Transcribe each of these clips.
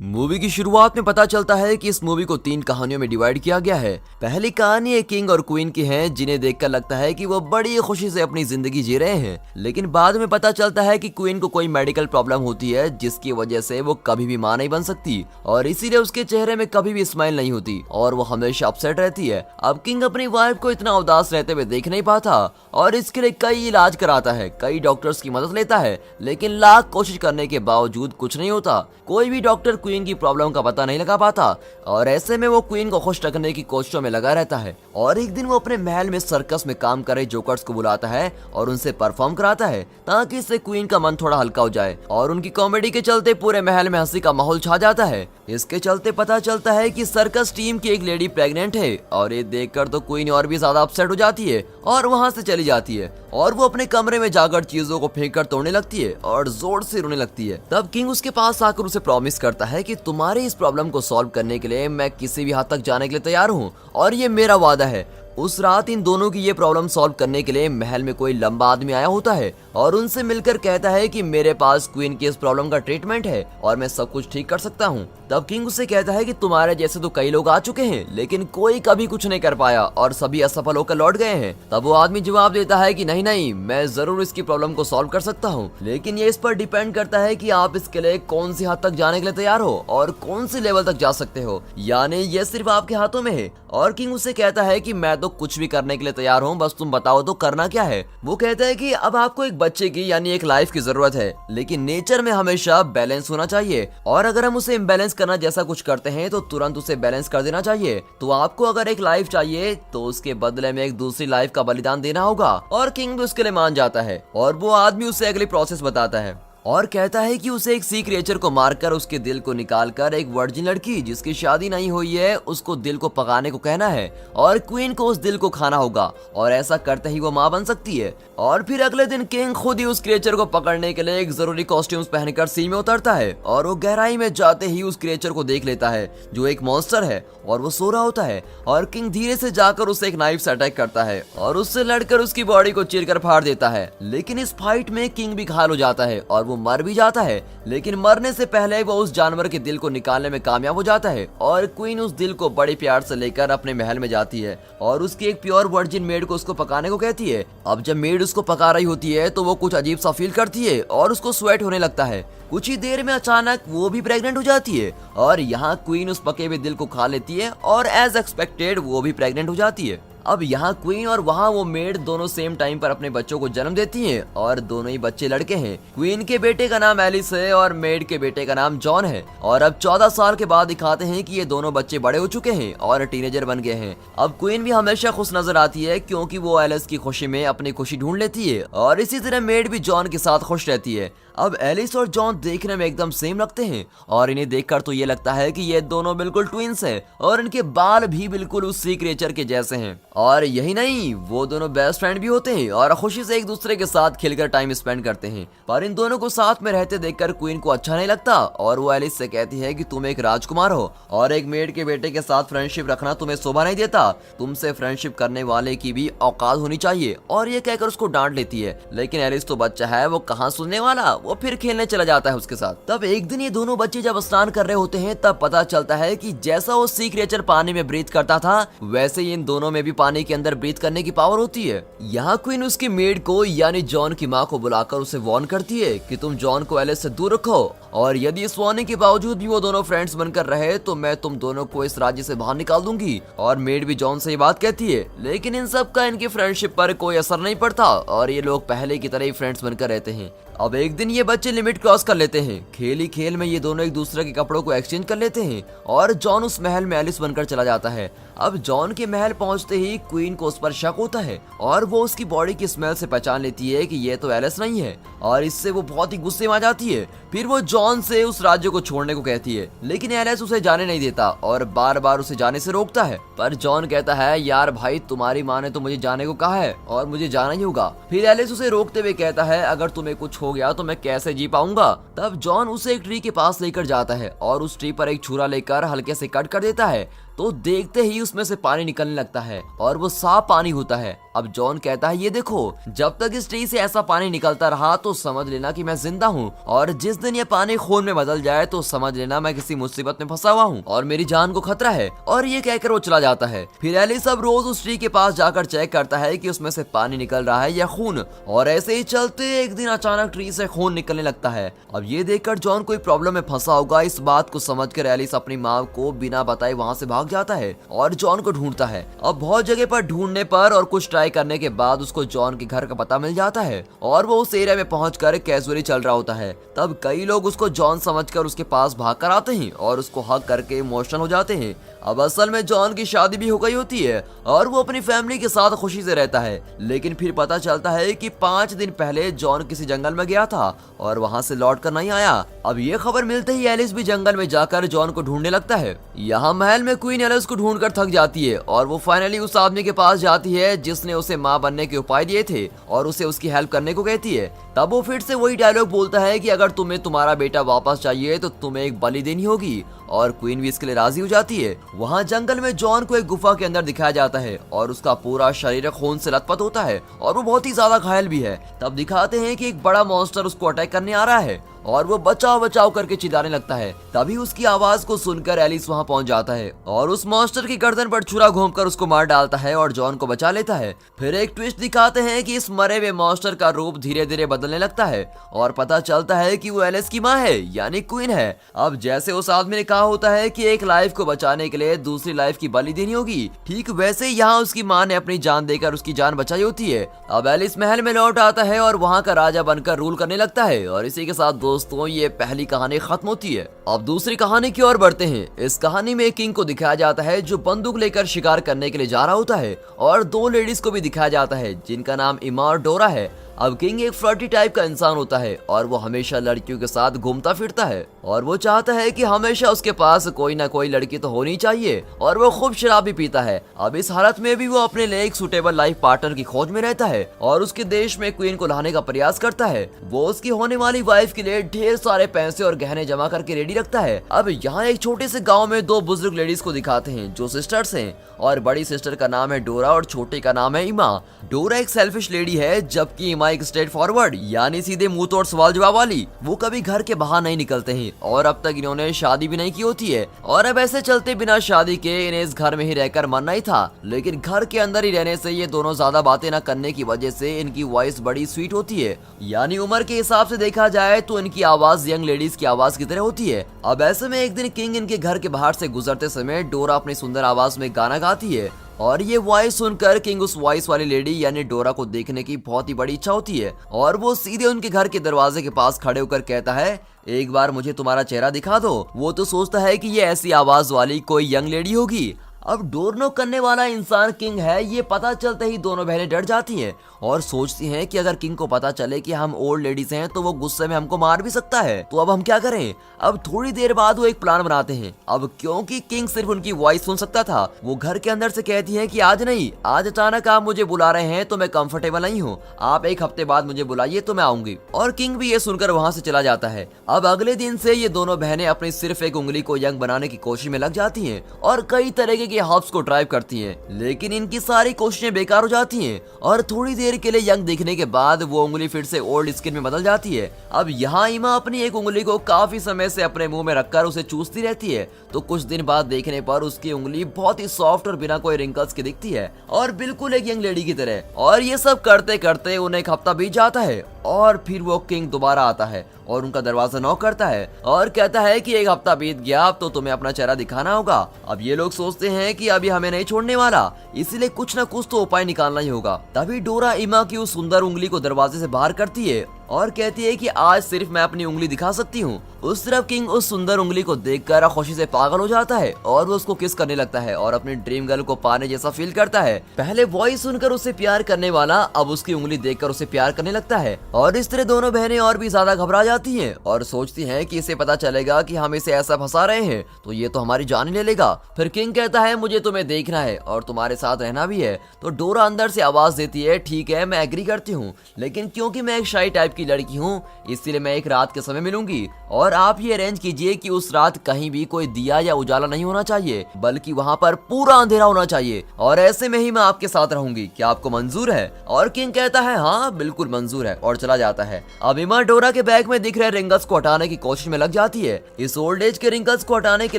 Movie की शुरुआत में पता चलता है कि इस मूवी को 3 कहानियों में डिवाइड किया गया है। पहली कहानी एक किंग और क्वीन की है, जिन्हें देखकर लगता है कि वो बड़ी खुशी से अपनी जिंदगी जी रहे हैं। लेकिन बाद में पता चलता है कि क्वीन को कोई मेडिकल प्रॉब्लम होती है, जिसकी वजह से वो कभी भी मां नहीं बन सकती और इसीलिए उसके चेहरे में कभी भी स्माइल नहीं होती और वो हमेशा अपसेट रहती है। अब किंग अपनी वाइफ को इतना उदास रहते हुए देख नहीं पाता और इसके लिए कई इलाज कराता है, कई डॉक्टर्स की मदद लेता है, लेकिन लाख कोशिश करने के बावजूद कुछ नहीं होता। कोई भी डॉक्टर क्वीन की प्रॉब्लम का पता नहीं लगा पाता और ऐसे में वो क्वीन को खुश रखने की कोशिशों में लगा रहता है। और एक दिन वो अपने महल में सर्कस में काम कर रहे जोकर्स को बुलाता है और उनसे परफॉर्म कराता है ताकि इससे क्वीन का मन थोड़ा हल्का हो जाए और उनकी कॉमेडी के चलते पूरे महल में हंसी का माहौल छा जाता है। इसके चलते पता चलता है कि सर्कस टीम की एक लेडी प्रेग्नेंट है और ये देखकर तो क्वीन और भी ज्यादा अपसेट हो जाती है और वहां से चली जाती है और वो अपने कमरे में जाकर चीजों को फेंक कर तोड़ने लगती है और जोर से रोने लगती है। तब किंग उसके पास आकर उसे प्रॉमिस करता है कि तुम्हारे इस प्रॉब्लम को सॉल्व करने के लिए मैं किसी भी हद तक जाने के लिए तैयार हूँ और ये मेरा वादा है। उस रात इन दोनों की ये प्रॉब्लम सॉल्व करने के लिए महल में कोई लंबा आदमी आया होता है और उनसे मिलकर कहता है कि मेरे पास क्वीन की इस प्रॉब्लम का ट्रीटमेंट है और मैं सब कुछ ठीक कर सकता हूँ। तब किंग उससे कहता है कि तुम्हारे जैसे तो कई लोग आ चुके हैं लेकिन कोई कभी कुछ नहीं कर पाया और सभी असफल होकर लौट गए हैं। तब वो आदमी जवाब देता है कि नहीं नहीं, मैं जरूर इसकी प्रॉब्लम को सॉल्व कर सकता हूँ, लेकिन ये इस पर डिपेंड करता है कि आप इसके लिए कौन सी हद तक जाने के लिए तैयार हो और कौन सी लेवल तक जा सकते हो, यानी ये सिर्फ आपके हाथों में है। और किंग उससे कहता है कि मैं तो कुछ भी करने के लिए तैयार हूँ, बस तुम बताओ तो करना क्या है। वो कहता है कि अब आपको एक बच्चे की यानी एक लाइफ की जरूरत है, लेकिन नेचर में हमेशा बैलेंस होना चाहिए और अगर हम उसे इम्बैलेंस करना जैसा कुछ करते हैं तो तुरंत उसे बैलेंस कर देना चाहिए। तो आपको अगर एक लाइफ चाहिए तो उसके बदले में एक दूसरी लाइफ का बलिदान देना होगा। और किंग भी उसके लिए मान जाता है और वो आदमी उसे अगली प्रोसेस बताता है और कहता है कि उसे एक सी क्रिएचर को मारकर उसके दिल को निकालकर एक वर्जिन लड़की जिसकी शादी नहीं हुई है उसको दिल को पकाने को कहना है और क्वीन को उस दिल को खाना होगा और ऐसा करते ही वो मां बन सकती है। और फिर अगले दिन किंग खुद ही उस क्रिएचर को पकड़ने के लिए एक जरूरी कॉस्ट्यूम्स पहनकर सी में उतरता है और वो गहराई में जाते ही उस क्रिएचर को देख लेता है जो एक मॉन्स्टर है और वो सो रहा होता है और किंग धीरे से जाकर उसे एक नाइफ से अटैक करता है और उससे लड़कर उसकी बॉडी को चीरकर फाड़ देता है। लेकिन इस फाइट में किंग भी घायल हो जाता है और वो मर भी जाता है, लेकिन मरने से पहले वो उस जानवर के दिल को निकालने में कामयाब हो जाता है और क्वीन उस दिल को बड़े प्यार से लेकर अपने महल में जाती है और उसकी एक प्योर वर्जिन मेड को उसको पकाने को कहती है। अब जब मेड उसको पका रही होती है तो वो कुछ अजीब सा फील करती है और उसको स्वेट होने लगता है। कुछ ही देर में अचानक वो भी प्रेग्नेंट हो जाती है और यहाँ क्वीन उस पके हुए दिल को खा लेती है और एज एक्सपेक्टेड वो भी प्रेग्नेंट हो जाती है। अब यहाँ क्वीन और वहाँ वो मेड दोनों सेम टाइम पर अपने बच्चों को जन्म देती हैं और दोनों ही बच्चे लड़के हैं। क्वीन के बेटे का नाम एलिस है और मेड के बेटे का नाम जॉन है। और अब 14 साल के बाद दिखाते हैं कि ये दोनों बच्चे बड़े हो चुके हैं और टीनेजर बन गए हैं। अब क्वीन भी हमेशा खुश नजर आती है क्योंकि वो एलिस की खुशी में अपनी खुशी ढूंढ लेती है और इसी तरह मेड भी जॉन के साथ खुश रहती है। अब एलिस और जॉन देखने में एकदम सेम लगते हैं और इन्हें देखकर तो ये लगता है कि ये दोनों बिल्कुल ट्विंस हैं और इनके बाल भी बिल्कुल उस सी क्रिएचर के जैसे हैं। और यही नहीं, वो दोनों बेस्ट फ्रेंड भी होते हैं और खुशी से एक दूसरे के साथ खेलकर टाइम स्पेंड करते हैं। पर इन दोनों को साथ में रहते देखकर क्वीन को अच्छा नहीं लगता और वो एलिस से कहती है कि तुम एक राजकुमार हो और एक मेड के बेटे के साथ फ्रेंडशिप रखना तुम्हें शोभा नहीं देता, तुमसे फ्रेंडशिप करने वाले की भी औकात होनी चाहिए। और ये कहकर उसको डांट लेती है, लेकिन एलिस तो बच्चा है, वो कहाँ सुनने वाला, वो फिर खेलने चला जाता है उसके साथ। तब एक दिन ये दोनों बच्चे जब स्नान कर रहे होते हैं तब पता चलता है कि जैसा वो सी क्रिएचर पानी में ब्रीथ करता था वैसे ही इन दोनों में भी पानी के अंदर ब्रीथ करने की पावर होती है। यहाँ क्वीन उसकी मेड को यानी जॉन की माँ को बुलाकर उसे वार्न करती है कि तुम जॉन को एलिस से दूर रखो और यदि इस वार्निंग के बावजूद भी वो दोनों फ्रेंड्स बनकर रहे तो मैं तुम दोनों को इस राज्य से बाहर निकाल दूंगी। और मेड भी जॉन से ये बात कहती है, लेकिन इन सब का इनकी फ्रेंडशिप पर कोई असर नहीं पड़ता और ये लोग पहले की तरह ही फ्रेंड्स बनकर रहते हैं। अब एक दिन ये बच्चे लिमिट क्रॉस कर लेते हैं। खेल ही खेल में ये दोनों एक दूसरे के कपड़ों को एक्सचेंज कर लेते हैं और जॉन उस महल में एलिस बनकर चला जाता है। अब जॉन के महल पहुंचते ही क्वीन को उस पर शक होता है और वो उसकी बॉडी की स्मेल से पहचान लेती है कि ये तो एलिस नहीं है और इससे वो बहुत ही गुस्से में आ जाती है। फिर वो जॉन से उस राज्य को छोड़ने को कहती है, लेकिन एलिस उसे जाने नहीं देता और बार बार उसे जाने से रोकता है। पर जॉन कहता है, यार भाई, तुम्हारी माँ ने तो मुझे जाने को कहा है और मुझे जाना ही होगा। फिर एलिस उसे रोकते हुए कहता है, अगर तुम्हें कुछ हो गया तो मैं कैसे जी पाऊंगा। तब जॉन उसे एक ट्री के पास लेकर जाता है और उस ट्री पर एक छुरा लेकर हल्के से कट कर देता है, तो देखते ही उसमें से पानी निकलने लगता है और वो साफ पानी होता है। अब जॉन कहता है ये देखो, जब तक इस ट्री से ऐसा पानी निकलता रहा तो समझ लेना कि मैं जिंदा हूँ, और जिस दिन ये पानी खून में बदल जाए तो समझ लेना मैं किसी मुसीबत में फंसा हुआ हूँ और मेरी जान को खतरा है। और ये कहकर वो चला जाता है। फिर एलिस अब रोज उस ट्री के पास जाकर चेक करता है कि उसमें से पानी निकल रहा है या खून, और ऐसे ही चलते एक दिन अचानक ट्री से खून निकलने लगता है। अब ये देखकर जॉन कोई प्रॉब्लम में फंसा होगा, इस बात को समझकर एलिस अपनी माँ को बिना बताए वहाँ से भाग जाता है और जॉन को ढूंढता है। अब बहुत जगह पर ढूंढने पर और कुछ ट्राई करने के बाद उसको जॉन के घर का पता मिल जाता है और वो उस एरिया में पहुंचकर कैजुअली चल रहा होता है। तब कई लोग उसको जॉन समझकर उसके पास भाग कर आते हैं और उसको हग करके इमोशनल हो जाते हैं। अब असल में जॉन की शादी भी हो गई होती है और वो अपनी फैमिली के साथ खुशी से रहता है, लेकिन फिर पता चलता है कि 5 दिन पहले जॉन किसी जंगल में गया था और वहाँ से लौट कर नहीं आया। अब ये खबर मिलते ही एलिस भी जंगल में जाकर जॉन को ढूंढने लगता है। यहाँ महल में क्वीन एलिस को ढूंढकर थक जाती है और वो फाइनली उस आदमी के पास जाती है जिसने उसे माँ बनने के उपाय दिए थे और उसे उसकी हेल्प करने को कहती है। तब वो फिर से वही डायलॉग बोलता है कि अगर तुम्हें तुम्हारा बेटा वापस चाहिए तो तुम्हें एक बलि देनी होगी, और क्वीन भी इसके लिए राजी हो जाती है। वहाँ जंगल में जॉन को एक गुफा के अंदर दिखाया जाता है और उसका पूरा शरीर खून से लथपथ होता है और वो बहुत ही ज्यादा घायल भी है। तब दिखाते हैं कि एक बड़ा मॉन्स्टर उसको अटैक करने आ रहा है और वो बचाव बचाव करके चिल्लाने लगता है। तभी उसकी आवाज को सुनकर एलिस वहां पहुंच जाता है और उस मॉन्स्टर की गर्दन पर छुरा घूमकर उसको मार डालता है और जॉन को बचा लेता है। फिर एक ट्विस्ट दिखाते हैं कि इस मरे हुए मॉन्स्टर का रूप धीरे धीरे बदलने लगता है और पता चलता है कि वो एलिस की माँ है, यानी क्वीन है। अब जैसे उस आदमी ने कहा होता है कि एक लाइफ को बचाने के लिए दूसरी लाइफ की बलि देनी होगी, ठीक वैसे यहाँ उसकी माँ ने अपनी जान देकर उसकी जान बचाई होती है। अब एलिस महल में लौट आता है और वहाँ का राजा बनकर रूल करने लगता है। और इसी के साथ दोस्तों ये पहली कहानी खत्म होती है। अब दूसरी कहानी की ओर बढ़ते हैं। इस कहानी में एक किंग को दिखाया जाता है जो बंदूक लेकर शिकार करने के लिए जा रहा होता है, और 2 लेडीज को भी दिखाया जाता है जिनका नाम इमा और डोरा है। अब किंग एक फ्लर्टी टाइप का इंसान होता है और वो हमेशा लड़कियों के साथ घूमता फिरता है और वो चाहता है कि हमेशा उसके पास कोई ना कोई लड़की तो होनी चाहिए, और वो खूब शराब भी पीता है। अब इस हालत में भी वो अपने लिए एक सुटेबल लाइफ पार्टनर की खोज में रहता है और उसके देश में क्वीन को लाने का प्रयास करता है। वो उसकी होने वाली वाइफ के लिए ढेर सारे पैसे और गहने जमा करके रेडी रखता है। अब यहाँ एक छोटे से गाँव में 2 बुजुर्ग लेडीज को दिखाते हैं जो सिस्टर्स हैं, और बड़ी सिस्टर का नाम है डोरा और छोटे का नाम है इमा। डोरा एक सेल्फिश लेडी है जबकि इमा एक स्ट्रेट फॉरवर्ड यानी सीधे मुंह तोड़ सवाल जवाब वाली। वो कभी घर के बाहर नहीं निकलते हैं और अब तक इन्होंने शादी भी नहीं की होती है, और अब ऐसे चलते बिना शादी के इन्हें इस घर में ही रहकर मरना ही था। लेकिन घर के अंदर ही रहने से ये दोनों ज्यादा बातें न करने की वजह से इनकी वॉइस बड़ी स्वीट होती है, यानी उम्र के हिसाब से देखा जाए तो इनकी आवाज यंग लेडीज की आवाज की तरह होती है। अब ऐसे में एक दिन किंग इनके घर के बाहर से गुजरते समय डोरा अपनी सुंदर आवाज में गाना गाती है, और ये वॉइस सुनकर किंग उस वॉइस वाली लेडी यानी डोरा को देखने की बहुत ही बड़ी इच्छा होती है, और वो सीधे उनके घर के दरवाजे के पास खड़े होकर कहता है एक बार मुझे तुम्हारा चेहरा दिखा दो। वो तो सोचता है कि ये ऐसी आवाज वाली कोई यंग लेडी होगी। अब डोर नॉक करने वाला इंसान किंग है, ये पता चलते ही दोनों बहनें डर जाती हैं और सोचती हैं कि अगर किंग को पता चले कि हम ओल्ड लेडीज हैं तो वो गुस्से में हमको मार भी सकता है, तो अब हम क्या करें। अब थोड़ी देर बाद वो एक प्लान बनाते हैं। अब क्योंकि किंग सिर्फ उनकी वॉइस सुन सकता था, वो घर के अंदर से कहती है कि आज नहीं, आज अचानक आप मुझे बुला रहे हैं तो मैं कंफर्टेबल नहीं हूँ, आप 1 हफ्ते बाद मुझे बुलाइए तो मैं आऊंगी। और किंग भी ये सुनकर वहाँ से चला जाता है। अब अगले दिन से ये दोनों बहनें अपनी सिर्फ एक उंगली को यंग बनाने की कोशिश में लग जाती हैं और कई तरह के हर्ब्स को ट्राई करती हैं, लेकिन इनकी सारी कोशिशें बेकार हो जाती हैं और थोड़ी देर के लिए यंग दिखने के बाद वो उंगली फिर से ओल्ड स्किन में बदल जाती है। अब यहाँ इमा अपनी एक उंगली को काफी समय से अपने मुंह में रखकर उसे चूसती रहती है, तो कुछ दिन बाद देखने पर उसकी उंगली बहुत ही सॉफ्ट और बिना कोई रिंकल्स की दिखती है और बिल्कुल एक यंग लेडी की तरह। और ये सब करते करते उन्हें 1 हफ्ता बीत जाता है और फिर वो किंग दोबारा आता है और उनका दरवाजा नॉक करता है और कहता है कि 1 हफ्ता बीत गया, अब तो तुम्हें अपना चेहरा दिखाना होगा। अब ये लोग सोचते हैं कि अब ये हमें नहीं छोड़ने वाला, इसलिए कुछ न कुछ तो उपाय निकालना ही होगा। तभी डोरा इमा की उस सुंदर उंगली को दरवाजे से बाहर करती है और कहती है कि आज सिर्फ मैं अपनी उंगली दिखा सकती हूँ। उस तरफ किंग उस सुंदर उंगली को देखकर खुशी से पागल हो जाता है और वो उसको किस करने लगता है और अपनी ड्रीम गर्ल को पाने जैसा फील करता है। पहले वॉइस सुनकर उसे प्यार करने वाला अब उसकी उंगली देखकर उसे प्यार करने लगता है और इस तरह दोनों बहनें और भी ज्यादा घबरा जाती हैं और सोचती हैं कि इसे पता चलेगा कि हम इसे ऐसा फंसा रहे हैं तो ये तो हमारी जान ही ले लेगा। फिर किंग कहता है मुझे तुम्हें देखना है और तुम्हारे साथ रहना भी है। तो डोरा अंदर से आवाज देती है ठीक है मैं एग्री करती हूँ, लेकिन क्योंकि मैं एक शाई टाइप की लड़की हूँ, इसीलिए मैं एक रात के समय मिलूंगी और आप ये अरेंज कीजिए कि उस रात कहीं भी कोई दिया या उजाला नहीं होना चाहिए, बल्कि वहाँ पर पूरा अंधेरा होना चाहिए और ऐसे में ही मैं आपके साथ रहूंगी। क्या आपको मंजूर है? और किंग कहता है हाँ बिल्कुल मंजूर है और चला जाता है। अब इमा डोरा के बैग में दिख रहे रिंगल्स को हटाने की कोशिश में लग जाती है। इस ओल्ड एज के रिंगल्स को हटाने के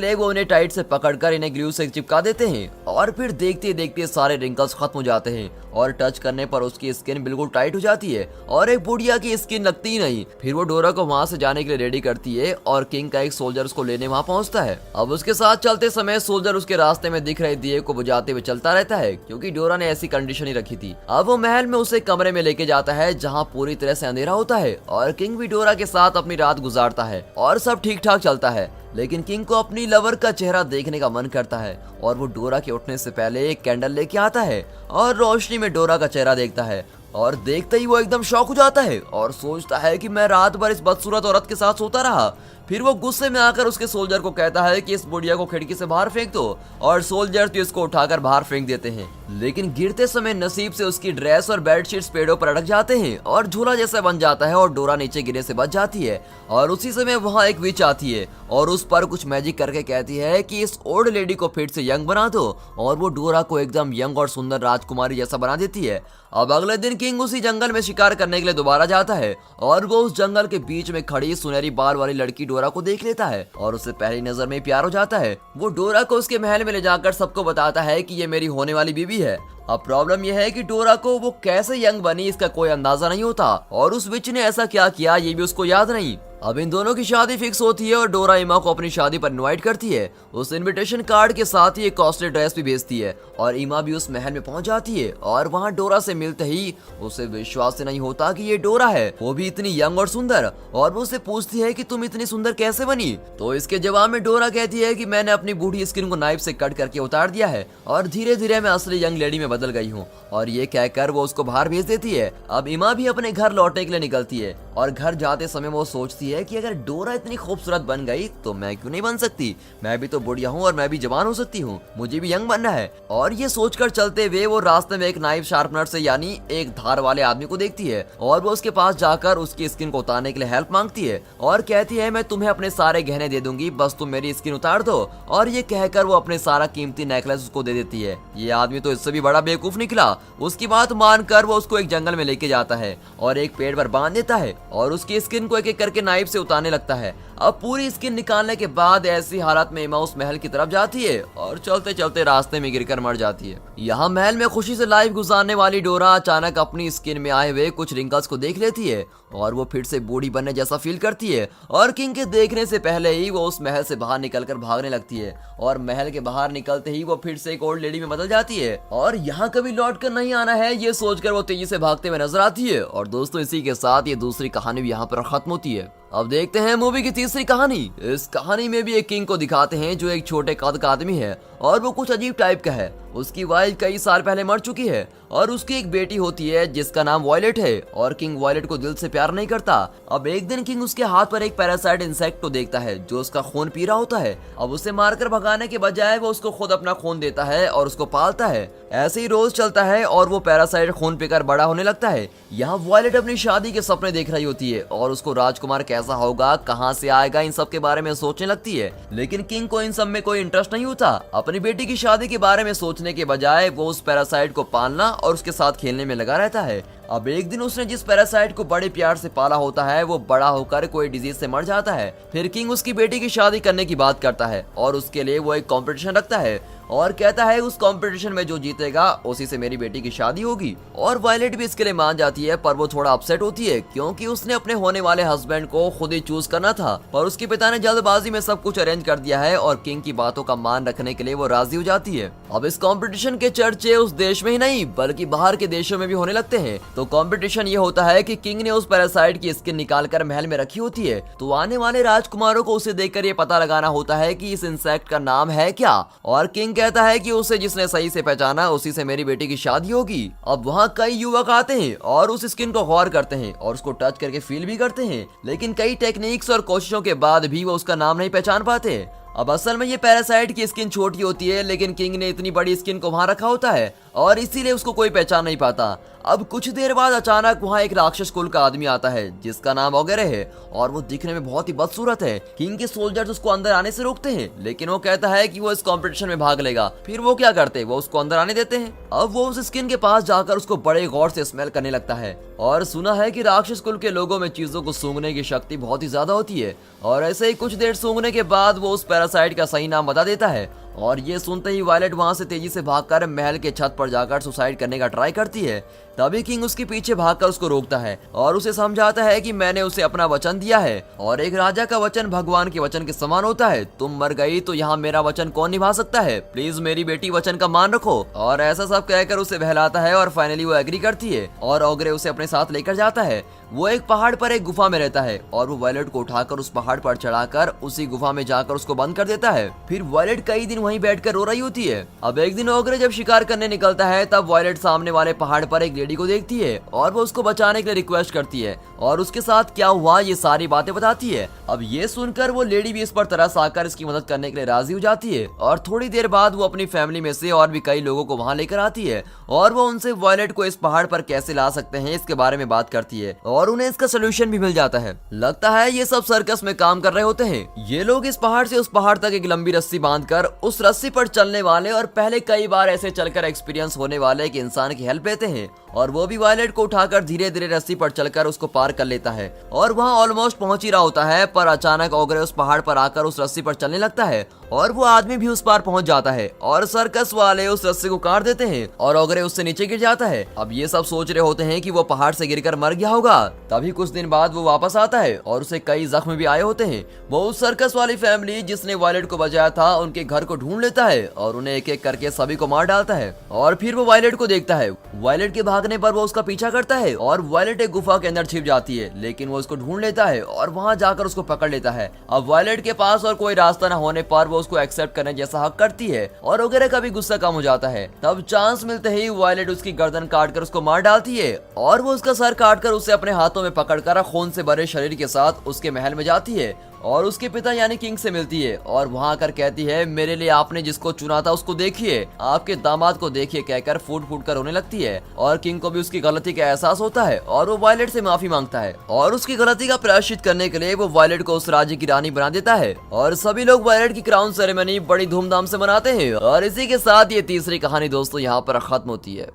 लिए वो उन्हें टाइट से पकड़कर इन्हें ग्लू से चिपका देते हैं और फिर देखते देखते सारे रिंकल्स खत्म हो जाते हैं और टच करने पर उसकी स्किन बिल्कुल टाइट हो जाती है और एक बुढ़िया की स्किन लगती ही नहीं। फिर वो डोरा को वहाँ से जाने के लिए रेडी करती है और किंग का एक सोल्जर उसको लेने वहाँ पहुँचता है। अब उसके साथ चलते समय सोल्जर उसके रास्ते में दिख रहे दिए को बुझाते हुए चलता रहता है क्योंकि डोरा ने ऐसी कंडीशन ही रखी थी। अब वो महल में उसे कमरे में लेके जाता है जहाँ पूरी तरह से अंधेरा होता है और किंग भी डोरा के साथ अपनी रात गुजारता है और सब ठीक ठाक चलता है। लेकिन किंग को अपनी लवर का चेहरा देखने का मन करता है और वो डोरा के उठने से पहले एक कैंडल लेके आता है और रोशनी में डोरा का चेहरा देखता है और देखते ही वो एकदम शॉक हो जाता है और सोचता है कि मैं रात भर इस बदसूरत औरत के साथ सोता रहा। फिर वो गुस्से में आकर उसके सोल्जर को कहता है कि इस बुढ़िया को खिड़की से बाहर फेंक दो और सोल्जर तो इसको उठाकर बाहर फेंक देते हैं। लेकिन गिरते समय नसीब से उसकी ड्रेस और बेडशीट्स पेड़ों पर अटक जाते हैं और झूला जैसा बन जाता है और डोरा नीचे गिरने से बच जाती है। और उसी समय वहाँ एक विच आती है और उस पर कुछ मैजिक करके कहती है कि इस ओल्ड लेडी को फिर से यंग बना दो और वो डोरा को एकदम यंग और सुंदर राजकुमारी जैसा बना देती है। अब अगले दिन किंग उसी जंगल में शिकार करने के लिए दोबारा जाता है और वो उस जंगल के बीच में खड़ी सुनहरी बाल वाली लड़की डोरा को देख लेता है और उससे पहली नजर में प्यार हो जाता है। वो डोरा को उसके महल में ले जाकर सबको बताता है कि ये मेरी होने वाली बीवी है। अब प्रॉब्लम यह है कि डोरा को वो कैसे यंग बनी इसका कोई अंदाजा नहीं होता और उस विच ने ऐसा क्या किया ये भी उसको याद नहीं। अब इन दोनों की शादी फिक्स होती है और डोरा इमा को अपनी शादी पर इनवाइट करती है। उस इनविटेशन कार्ड के साथ ही एक कॉस्टली ड्रेस भी भेजती है और इमा भी उस महल में पहुंच जाती है और वहां डोरा से मिलते ही उसे विश्वास नहीं होता कि ये डोरा है, वो भी इतनी यंग और सुंदर। और वो उससे पूछती है कि तुम इतनी सुंदर कैसे बनी? तो इसके जवाब में डोरा कहती है कि मैंने अपनी बूढ़ी स्किन को नाइफ से कट करके उतार दिया है और धीरे धीरे मैं असली यंग लेडी में बदल गई हूँ। और ये कहकर वो उसको बाहर भेज देती है। अब इमा भी अपने घर लौटने के लिए निकलती है और घर जाते समय वो सोचती है कि अगर डोरा इतनी खूबसूरत बन गई तो मैं क्यों नहीं बन सकती? मैं भी तो बुढ़िया हूँ और मैं भी जवान हो सकती हूँ, मुझे भी यंग बनना है। और ये सोचकर चलते हुए वो रास्ते में एक नाइफ शार्पनर से यानी एक धार वाले आदमी को देखती है और वो उसके पास जाकर उसकी स्किन को उतारने के लिए हेल्प मांगती है और कहती है मैं तुम्हें अपने सारे गहने दे दूंगी, बस तुम मेरी स्किन उतार दो। और ये कहकर वो अपने सारा कीमती नेकलेस उसको दे देती है। ये आदमी तो इससे भी बड़ा बेवकूफ निकला। उसकी बात मानकर वो उसको एक जंगल में लेके जाता है और एक पेड़ पर बांध देता है और उसकी स्किन को एक एक करके नाइफ से उतारने लगता है। अब पूरी स्किन निकालने के बाद ऐसी हालत में इमा उस महल की तरफ जाती है और चलते चलते रास्ते में गिरकर मर जाती है। यहाँ महल में खुशी से लाइफ गुजारने वाली डोरा अचानक अपनी स्किन में आए हुए कुछ रिंकल्स को देख लेती है और वो फिर से बूढ़ी बनने जैसा फील करती है और किंग के देखने से पहले ही वो उस महल से बाहर निकलकर भागने लगती है और महल के बाहर निकलते ही वो फिर से एक ओल्ड लेडी में बदल जाती है और यहाँ कभी लौट कर नहीं आना है ये सोचकर वो तेजी से भागते हुए नजर आती है। और दोस्तों इसी के साथ ये दूसरी कहानी भी यहाँ पर खत्म होती है। अब देखते हैं मूवी की तीसरी कहानी। इस कहानी में भी एक किंग को दिखाते हैं जो एक छोटे कद का आदमी है और वो कुछ अजीब टाइप का है। उसकी वाइफ कई साल पहले मर चुकी है और उसकी एक बेटी होती है जिसका नाम वॉयलेट है और किंग वॉयलेट को दिल से प्यार नहीं करता। अब एक दिन किंग उसके हाथ पर एक पैरासाइट इंसेक्ट को देखता है जो उसका खून पी रहा होता है। अब उसे मारकर भगाने के बजाय वो उसको खुद अपना खून देता है और उसको पालता है। ऐसे ही रोज चलता है और वो पैरासाइट खून पीकर बड़ा होने लगता है। यहाँ वॉयलेट अपनी शादी के सपने देख रही होती है और उसको राजकुमार कैसा होगा, कहाँ से आएगा, इन सब के बारे में सोचने लगती है। लेकिन किंग को इन सब में कोई इंटरेस्ट नहीं होता। अपनी बेटी की शादी के बारे में सोचने के बजाय वो उस पैरासाइट को पालना और उसके साथ खेलने में लगा रहता है। अब एक दिन उसने जिस पैरासाइट को बड़े प्यार से पाला होता है वो बड़ा होकर कोई डिजीज से मर जाता है। फिर किंग उसकी बेटी की शादी करने की बात करता है और उसके लिए वो एक कंपटीशन रखता है और कहता है उस कंपटीशन में जो जीतेगा उसी से मेरी बेटी की शादी होगी। और वायलेट भी इसके लिए मान जाती है पर वो थोड़ा अपसेट होती है क्योंकि उसने अपने होने वाले हस्बैंड को खुद ही चूज करना था पर उसके पिता ने जल्दबाजी में सब कुछ अरेंज कर दिया है और किंग की बातों का मान रखने के लिए वो राजी हो जाती है। अब इस कंपटीशन के चर्चे उस देश में ही नहीं बल्कि बाहर के देशों में भी होने लगते हैं। तो कंपटीशन ये होता है कि किंग ने उस पैरासाइट की स्किन निकाल कर महल में रखी होती है तो आने वाले राजकुमारों को उसे देखकर ये पता लगाना होता है कि इस इंसेक्ट का नाम है क्या। और किंग कहता है कि उसे जिसने सही से पहचाना उसी से मेरी बेटी की शादी होगी। अब वहाँ कई युवक आते हैं और उस स्किन को गौर करते हैं और उसको टच करके फील भी करते हैं लेकिन कई टेक्निक्स और कोशिशों के बाद भी वो उसका नाम नहीं पहचान पाते। अब असल में ये पैरासाइट की स्किन छोटी होती है, लेकिन किंग ने इतनी बड़ी स्किन को वहां रखा होता है और इसीलिए उसको कोई पहचान नहीं पाता। अब कुछ देर बाद अचानक वहाँ एक राक्षस कुल का आदमी आता है जिसका नाम ओगरे है और वो दिखने में बहुत ही बदसूरत है। किंग के सोल्जर्स उसको अंदर आने से रोकते हैं, लेकिन वो कहता है कि वो इस कंपटीशन में भाग लेगा। फिर वो क्या करते हैं, वो उसको अंदर आने देते हैं। अब वो उस स्किन के पास जाकर उसको बड़े गौर से स्मेल करने लगता है और सुना है कि राक्षस कुल के लोगों में चीजों को सूंघने की शक्ति बहुत ही ज्यादा होती है। और ऐसे ही कुछ देर सूंघने के बाद वो उस पैरासाइट का सही नाम बता देता है और ये सुनते ही वायलेट वहां से तेजी से भागकर महल के छत पर जाकर सुसाइड करने का ट्राई करती है। तभी किंग उसके पीछे भागकर उसको रोकता है और उसे समझाता है कि मैंने उसे अपना वचन दिया है और एक राजा का वचन भगवान के वचन के समान होता है। तुम मर गई तो यहाँ मेरा वचन कौन निभा सकता है, प्लीज मेरी बेटी वचन का मान रखो। और ऐसा सब कहकर उसे बहलाता है और फाइनली वो एग्री करती है और ओगरे उसे अपने साथ लेकर जाता है। वो एक पहाड़ पर एक गुफा में रहता है और वो वायलेट को उठाकर उस पहाड़ पर चढ़ाकर उसी गुफा में जाकर उसको बंद कर देता है। फिर वायलेट कई दिन वहीं बैठकर रो रही होती है। अब एक दिन ओगरे जब शिकार करने निकलता है तब वायलेट सामने वाले पहाड़ पर एक लेडी को देखती है और वो उसको बचाने के लिए रिक्वेस्ट करती है और उसके साथ क्या हुआ ये सारी बातें बताती है। अब ये सुनकर वो लेडी भी इस पर तरस आकर इसकी मदद करने के लिए राजी हो जाती है और थोड़ी देर बाद वो अपनी फैमिली में से और भी कई लोगों को वहां लेकर आती है और वो उनसे वायलेट को इस पहाड़ पर कैसे ला सकते हैं इसके बारे में बात करती है और उन्हें इसका सोल्यूशन भी मिल जाता है। लगता है ये सब सर्कस में काम कर रहे होते हैं। ये लोग इस पहाड़ से उस पहाड़ तक एक लंबी रस्सी बांधकर उस रस्सी पर चलने वाले और पहले कई बार ऐसे चलकर एक्सपीरियंस होने वाले एक इंसान की हेल्प लेते हैं और वो भी वायलेट को उठाकर धीरे धीरे रस्सी पर चलकर उसको पार कर लेता है और वहाँ ऑलमोस्ट पहुंच ही रहा होता है। पर अचानक ओगरे उस पहाड़ पर आकर उस रस्सी पर चलने लगता है और वो आदमी भी उस पार पहुंच जाता है और सर्कस वाले उस रस्सी को काट देते हैं और ओगरे उससे नीचे गिर जाता है। अब ये सब सोच रहे होते हैं कि वो पहाड़ से गिरकर मर गया होगा। तभी कुछ दिन बाद वो वापस आता है और उसे कई जख्म भी आए होते हैं। वो उस सर्कस वाली फैमिली जिसने वायलेट को बचाया था उनके घर को ढूंढ लेता है और उन्हें एक एक करके सभी को मार डालता है और फिर वो वायलेट को देखता है। वायलेट के भागने पर वो उसका पीछा करता है और वायलेट एक गुफा के अंदर छिप जाती है, लेकिन वो उसको ढूंढ लेता है और वहां जाकर उसको पकड़ लेता है। अब वायलेट के पास और कोई रास्ता न होने पर वो उसको एक्सेप्ट करने जैसा हक करती है और ओगरे का भी गुस्सा कम हो जाता है। तब चांस मिलते ही वायलेट उसकी गर्दन काटकर उसको मार डालती है और वो उसका सर काटकर उसे अपने हाथों में पकड़कर खून से भरे शरीर के साथ उसके महल में जाती है और उसके पिता यानी किंग से मिलती है और वहां आकर कहती है मेरे लिए आपने जिसको चुना था उसको देखिए, आपके दामाद को देखिए कहकर फूट फूट कर रोने लगती है और किंग को भी उसकी गलती का एहसास होता है और वो वायलेट से माफी मांगता है और उसकी गलती का प्रायश्चित करने के लिए वो वायलेट को उस राज्य की रानी बना देता है और सभी लोग वायलेट की क्राउन सेरेमनी बड़ी धूमधाम से मनाते हैं। और इसी के साथ ये तीसरी कहानी दोस्तों यहाँ पर खत्म होती है।